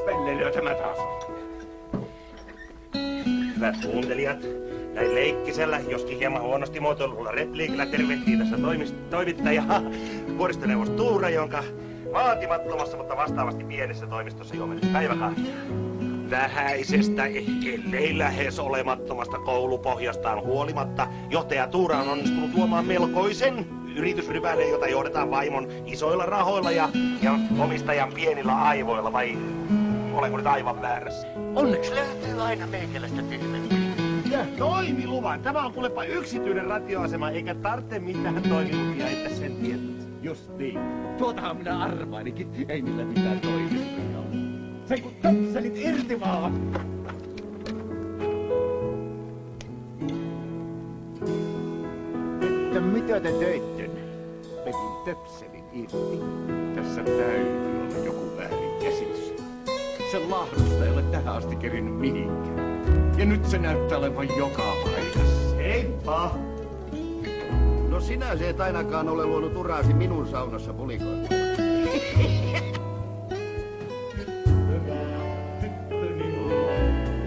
spellelyä tämä taas on? Hyvät kuuntelijat, näin leikkisellä, joskin hieman huonosti muotoilulla repliikillä tervehtii tässä toimittaja vuoristoneuvos Tuura, jonka vaatimattomassa, mutta vastaavasti pienessä toimistossa juomenut päiväkahvia. Vähäisestä, ellei lähes olemattomasta koulupohjastaan huolimatta, johtaja Tuura on onnistunut luomaan melkoisen yritysrypäleen, jota johdetaan vaimon isoilla rahoilla ja omistajan pienillä aivoilla, vai olenko nyt aivan väärässä? Onneksi löytyy aina meikäläistä tyhmempiä. Ja toimiluvan. Tämä on kuulepa yksityinen radioasema, eikä tarvitse mitään toimilupia, että sen tiedät. Just niin. Tuotahan minä arvailikin. Ei niillä mitään toimilupia ole. Sen kun töpselit irti vaan. Että mitä te teitte? Petin töpselin irti. Tässä täytyy olla joku väärinkäsitys. Sen lahdusta ei ole tähän asti kerinnyt mihinkään. Ja nyt se näyttää olevan joka paikassa. Heippa! No sinä se et ainakaan ole luonut uraasi minun saunassa pulikoilla.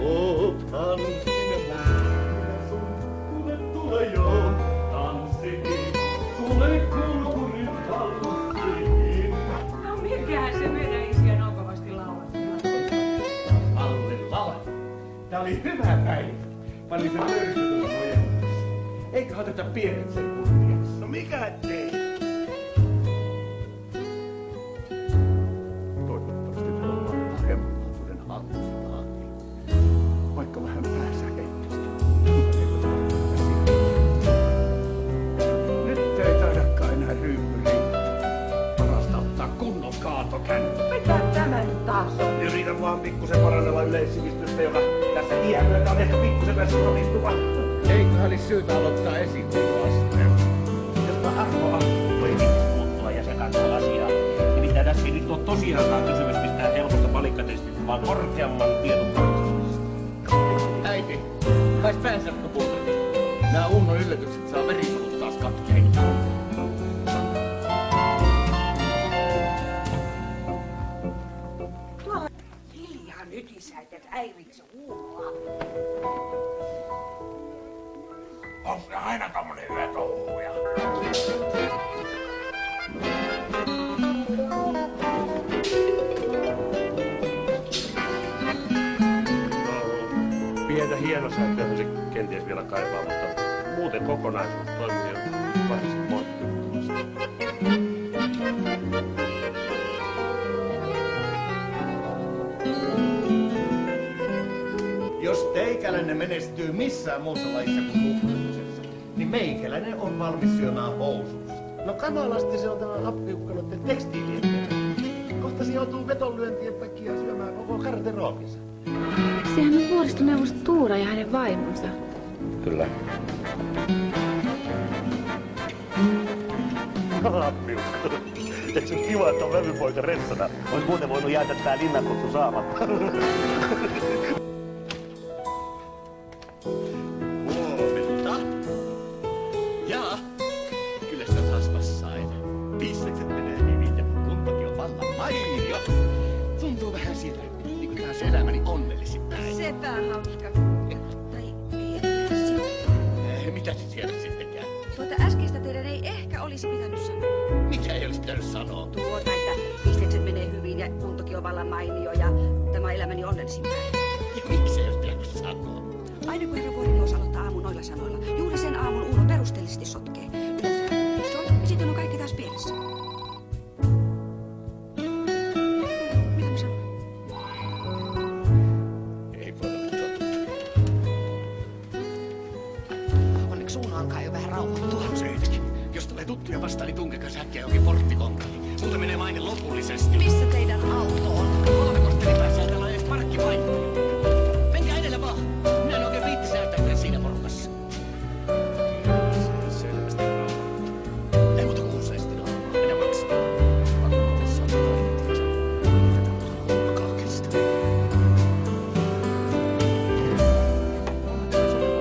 Oothan sinä minä tule jo tanssiin. Tule kulkurin tanssiin. No mikähän se meidän isiä nokavasti laulattaa? Alle. Tää oli hyvä päivä. Pani sen löysytyn ojennuksen. Eikä oteta pienet sen kunniaksi. No mikä ettei? Toivottavasti tuolla on paremmuuden hallitaan. Vaikka vähän pääsäkeisesti. Nyt ei taidakaan enää ryyppy riittää. Parasta ottaa kunnon kaatokännä. Mitä tämä nyt taas on? Yritän vaan pikkusen parannella yleissivistystä, joka tässä iän myötä on ehkä pikkusen päässyt rapistuva. Eikö olisi syytä aloittaa esiintymisasteella? Jotta arvoa voi puuttua ja se katsoo asiaa. Nimittäin tässä ei nyt ole tosiaankaan kysymys mistään helposta palikkatestistä, vaan korkeamman tietotarkastamista. Äiti, kais päänsärkkä puhuttiin. Nää Unnon yllätykset saa verisolut taas katkeita. Hiljaa nyt isä, et häiritse Unnoa. Onko se aina tommonen hyvä touhuja? Pientä hienosäätöä se kenties vielä kaipaa, mutta muuten kokonaisuus toimii varsin moitteettomasti. Jos teikäläinen menestyy missään muussa lajissa kuin nuhkamisessa, niin meikäläinen on valmis syömään housuista. No kamalasti se on tämä appiukkanoiden tekstiilien perä. Kohta se joutuu vetonlyöntien takia syömään koko garderobinsa. Sehän on vuoristoneuvos Tuura ja hänen vaimonsa. Kyllä. Appiukko. Eikö se kiva, että on levypoika ressana? Ois muuten voinut jäädä tää linnankutsu saamatta. Huomenta. Jaa, kyllä sitä taas passain. Bisnekset menee hyvin ja kuntokin on vallan mainio. Tuntuu vähän siltä, niin kuin taas elämäni onnellisin päivä. Sepä hauska. Tai ei Mitä te tiedät sittenkään? Tuota äskeistä teidän ei ehkä olisi pitänyt sanoa. Mitä ei olisi pitänyt sanoa? Tuota, että bisnekset menee hyvin ja kuntokin on vallan mainio ja tämä elämäni onnellisin päivä. Ja miksi ei olisi pitänyt sanoa? Aina kun herra vuorineuvos aloittaa aamun noilla sanoilla, juuri sen aamun Uno perusteellisesti sotkee. Yleensä soi ja sitten on kaikki taas pielessä. Mitä mä sanon? Ei voi olla totta. Onneksi Uno alkaa jo vähän rauhoittua. Seitkin. Jos tulee tuttuja vastaan, niin tunkekaa säkkiä johonkin porttikonkariin. Multa menee maine lopullisesti. Missä teidän auto on? 3 korttelin päässä täällä on edes parkkipaikkoja. Menkää edellä vaan. Minä en oikein viitti säätäytyä siinä porukassa. Selvästi rauhoittua. Ei muuta kuin useasti rauhoittua. Minä maksan. Pakkoissa on toimittansa. Tätä on kaikesta.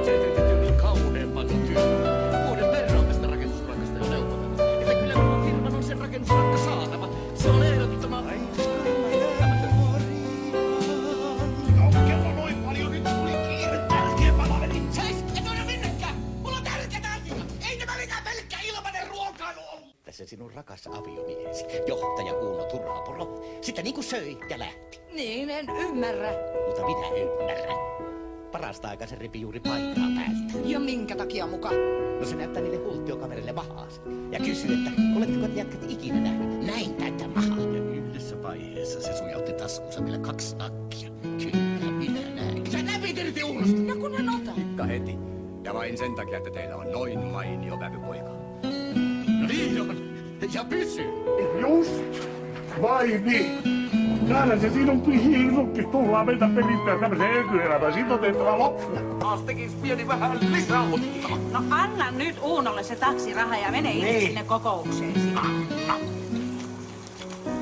Se etetyy niin kauhean paljon työtä. Vuoden verran tästä rakennuspaikasta jo neuvotellut. Että kyllä minun firman on sen rakennuspaikka saatava. Se on ehdottoman... Tässä sinun rakas aviomiehesi, johtaja Uno Turhapuro, sitä niinku söi ja lähti. Niin, en ymmärrä. Mutta minä ymmärrän. Parasta aikaa se repi juuri paitaa päältä. Ja minkä takia muka? No se näyttää niille hulttiokaverille mahaansa. Ja kysyy, että oletteko te jätkät ikinä nähnyt näin tätä mahaa? Ja yhdessä vaiheessa se sujautti taskuunsa vielä 2 nakkia. Kyllä, minä näin. Sä läpit irti Unosta. Ja kun en ota. Tikka heti. Ja vain sen takia, että teillä on noin mainio vävypoika. No niin on. Ja pysyy. Just. Vai niin. Täällä se sinun pihiinukki tullaan meitä perittämään tämmöisen ökyelämään. Siitä on tehtävä loppu. Taas tekis pieni vähän lisäutta. No anna nyt Uunolle se taksiraha ja mene itse sinne kokoukseesi.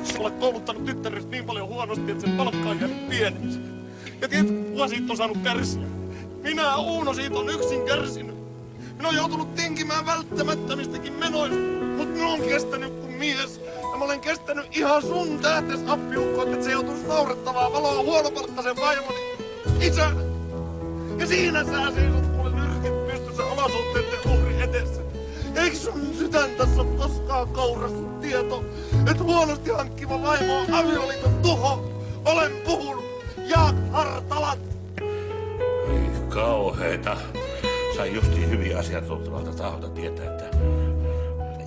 Sä olet kouluttanut tyttärestä niin paljon huonosti, että sen palkka on jäänyt pieneksi. Ja tiedätkö, kuka siitä on saanut kärsiä? Minä, Uuno, siitä on yksin kärsinyt. Minä olen joutunut tinkimään välttämättömistäkin menoista, mutta minä olen kestänyt kuin mies. Ja mä olen kestänyt ihan sun tähtes, appiukko, että se joutuisi naurettavaa valoa huonopalkkaisen vaimoni isänä. Ja siinä sä seisot mulle nyrkit pystyssä olosuhteiden uhri edessä. Eikö sun sydäntässä ole koskaan kourastunut tieto, että huonosti hankkiva vaimo on avioliiton tuho? Olen puhunut. Jaak Hartalat. Ei kauheeta. Sain justiin hyviä asiantuntevalta taholta tietää, että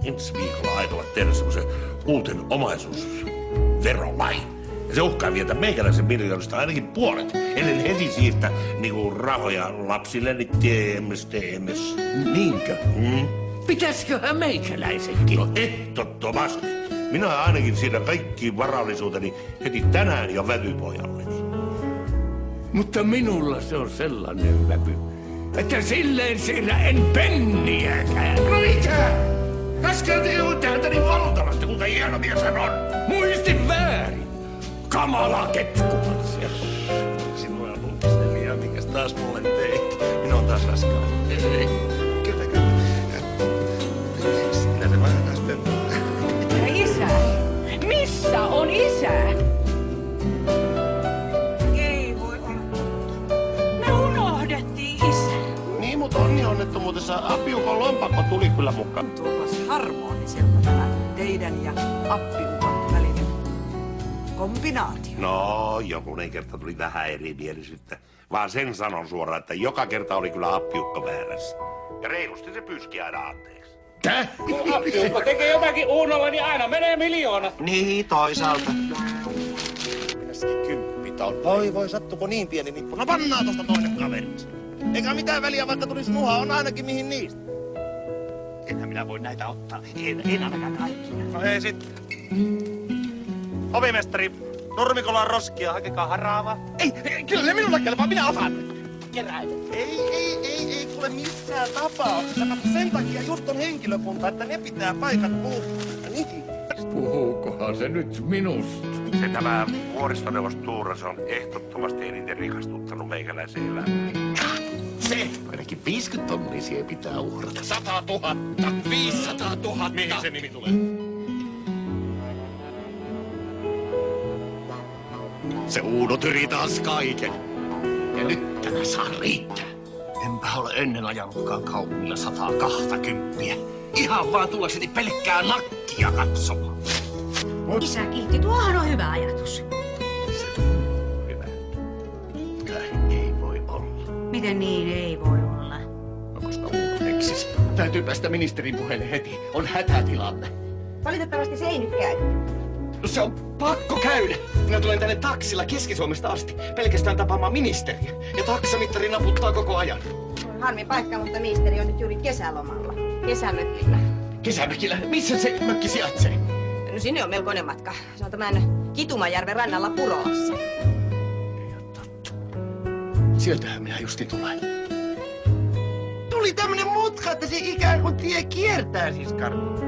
ensi viikolla aikovat tehdä semmoisen uuden omaisuusverolain. Ja se uhkaa vietä meikäläisen miljoonista ainakin puolet, ellen heti siirtää niinku rahoja lapsille, niin TMS. Niinkö? Pitäisiköhän meikäläisenkin? No ehdottomasti. Minä ainakin siirrän kaikki varallisuuteni heti tänään jo vävypojalleni. Mutta minulla se on sellainen vävy, että silleen siirrä en penniäkään. No mitä? Äsken te joudutte häntä niin valtavasti, kuinka hieno mies hän on. Muistin väärin. Kamala ketkuman siellä. Sinua lukistelijaa, minkäs taas mulle teit. Minä on taas raskaan. Kyllä. Sillä se vähän taas pömpää. Ja isä? Missä on isä? Ei voi olla. Me unohdettiin isä. Niin, mutta onnettomuudessa appiukon lompakko tuli kyllä mukaan. Tuopas harmoniselta tämä teidän ja appiukon välinen kombinaatio. No, jokunen kerta tuli vähän erimielisyyttä. Vaan sen sanon suoraan, että joka kerta oli kyllä appiukko väärässä. Ja reilusti se pyyski aina anteeksi. Täh? Kun appiukko tekee jotakin Uunolle, niin aina menee miljoona. Niin, toisaalta. Minässäkin 10 voi, sattuko niin pieni nippu? No pannaan tosta toinen kaveriksi. Eikä mitään väliä, vaikka tulisi nuha, on ainakin mihin niistä. Enhän minä voi näitä ottaa. En ainakaan kaikkia. No ei sit. Ovimestari, nurmikolla on roskia, hakekaa haraavaa. Ei, kyllä ne minulle kelpaa, minä otan. Keräile. Ei kuule missään tapauksessa. Sen takia just on henkilökunta, että ne pitää paikat puhuttaa. Niin. Puhuukohan se nyt minusta? Se tämä vuoristoneuvos Tuuras on ehdottomasti eniten rikastuttanut meikäläisen elämään. Se ainakin 50 000 siihen pitää uhrata. 100 000. 500 000. Mihin se nimi tulee? Se Uuno tyri taas kaiken. Ja nyt tämä saa riittää. Enpä ole ennen ajanutkaan kaupungilla 120. Ihan vaan tullakseni pelkkää nakkia katsomaan. Isä Kiltti, tuohan on hyvä ajatus. Hyvä. Ei voi olla. Miten niin ei voi olla? No koska Uuno eksis. Täytyy päästä ministerin puheelle heti. On hätätilanne. Valitettavasti se ei nyt käy. No se on pakko käydä. Minä tulen tänne taksilla Keski-Suomesta asti pelkästään tapaamaan ministeriä. Ja taksamittari naputtaa koko ajan. Harmi paikka, mutta ministeri on nyt juuri kesälomalla. Kesämökillä. Kesämökillä? Missä se mökki sijaitsee? No sinne on melkoinen matka. Se on tämän Kitumajärven rannalla Purolassa. Ei ole totta. Sieltähän minä justi tulen. Tuli tämmönen mutka, että se ikään kuin tie kiertää siis Karnu.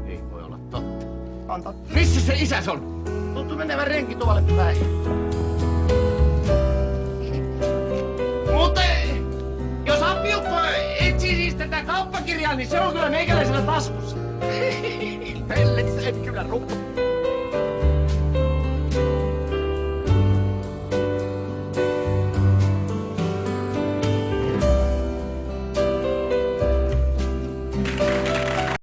Ei voi olla totta. On totta. Missä se isäs on? Tuntuu menevän renki tuolle päin. Mutta jos appiukko etsii siis tätä kauppakirjaa, niin se on kyllä meikäläisellä taskussa. Pellet, en kyllä ruppu.